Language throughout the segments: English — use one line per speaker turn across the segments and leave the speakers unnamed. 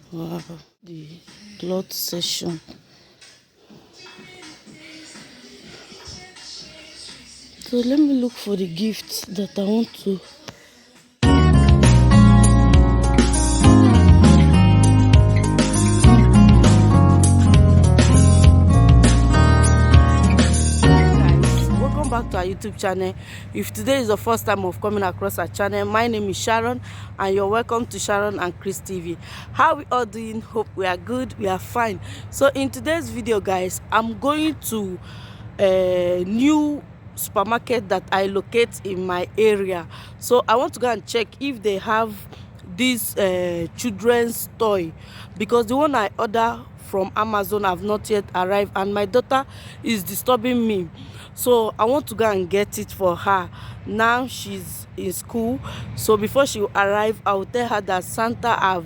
Wow, the cloth session. So let me look for the gifts that I want to. Welcome back to our YouTube channel. If today is the first time of coming across our channel, my name is Sharon and you're welcome to Sharon and Chris TV. How we all doing? Hope we are good, we are fine. So in today's video, guys, I'm going to a new supermarket that I locate in my area. So I want to go and check if they have this children's toy, because the one I order from Amazon have not yet arrived and my daughter is disturbing me. So I want to go and get it for her. Now she's in school, so before she will arrive, I will tell her that Santa have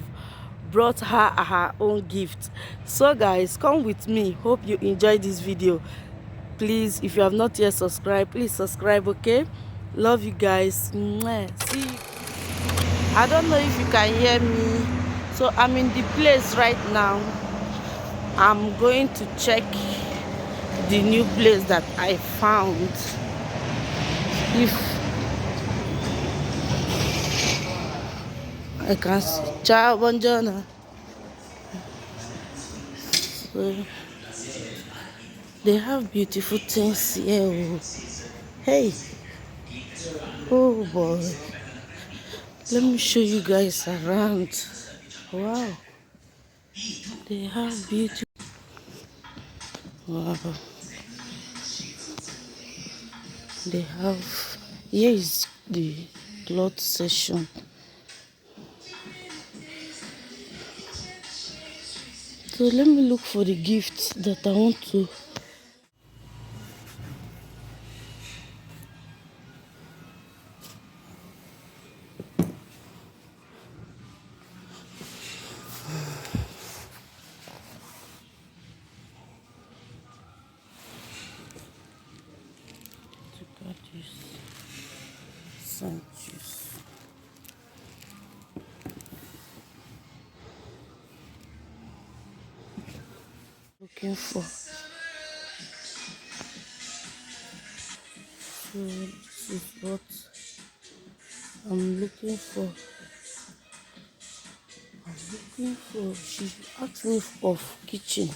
brought her own gift. So guys, come with me. Hope you enjoy this video. Please, if you have not yet subscribed, please subscribe. Okay, love you guys. Mwah. See you. I don't know if you can hear me. So I'm in the place right now. I'm going to check the new place that I found. If I can see. Ciao, buongiorno. So they have beautiful things here. Hey, oh boy, let me show you guys around. Wow, they have beautiful. Wow, they have. Here is the cloth section. So let me look for the gifts that I want to. Juice. Looking for. So this is what I'm looking for. She asked me of kitchen.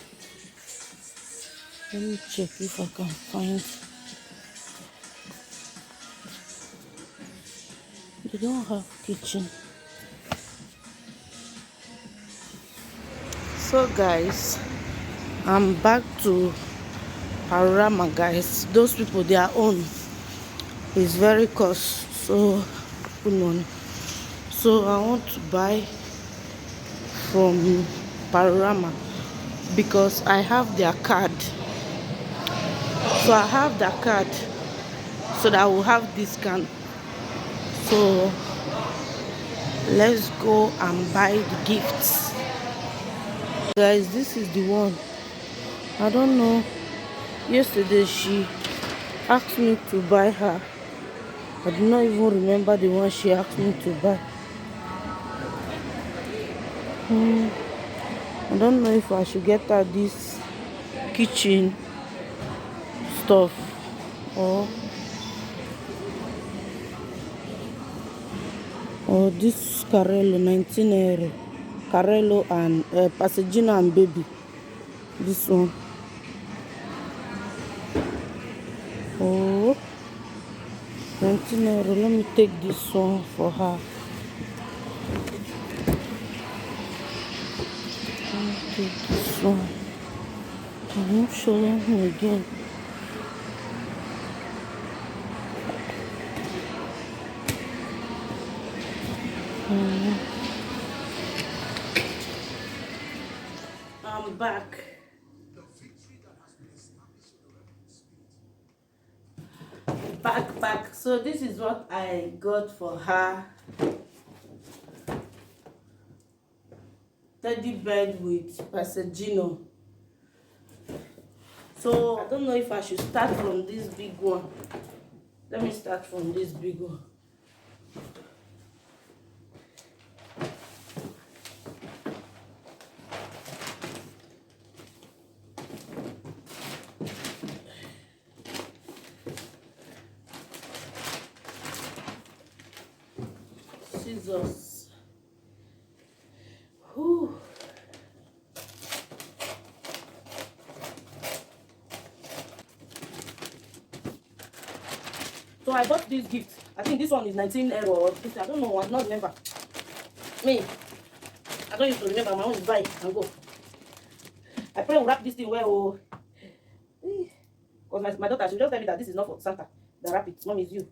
Let me check if I can find. They don't have kitchen. So guys, I'm back to Panorama, guys. Those people, their own is very cost. So good money. So I want to buy from Panorama because I have their card. So I have their card so that I will have discount. So let's go and buy the gifts. Guys, this is the one. I don't know. Yesterday she asked me to buy her. I do not even remember the one she asked me to buy. I don't know if I should get her this kitchen stuff or this Carello 19 euro. Carello and Passeggino and baby. This one. Oh, 19 euro. Let me take this one for her. Let me take this one. I'm not showing him again. I'm back. Back. So this is what I got for her. Teddy bed with Passeggino. So I don't know if I should start from this big one. Let me start from this big one. Jesus. Whew. So I bought this gift. I think this one is 19 euro or 50. I don't know. I don't remember. Me, I don't used to remember. My own is buy and go. I pray we wrap this thing well. Because my daughter, she just tell me that this is not for Santa. The wrap it. Mom, is you.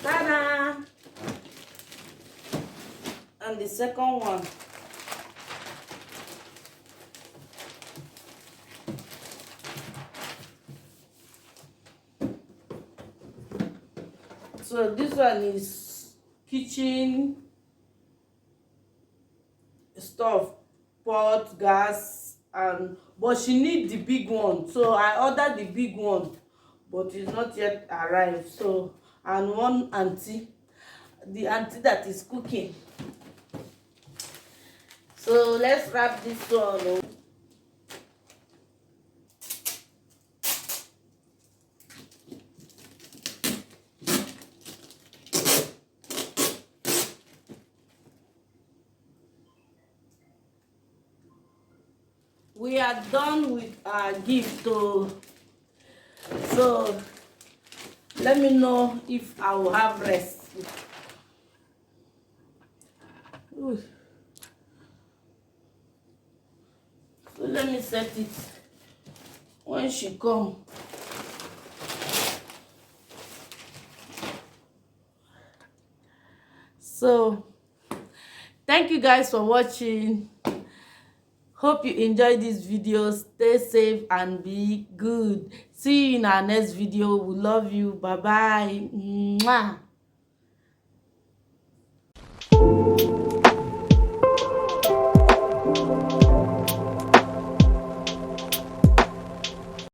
Ta-da! And the second one. So this one is kitchen stuff, pot, gas, and but she need the big one. So I ordered the big one, but it's not yet arrived. So, and one auntie, the auntie that is cooking. So let's wrap this one. We are done with our gift. So let me know if I will have rest. Ooh. So let me set it when she come. So thank you guys for watching. Hope you enjoyed this video. Stay safe and be good. See you in our next video. We love you. Bye bye. Mwah.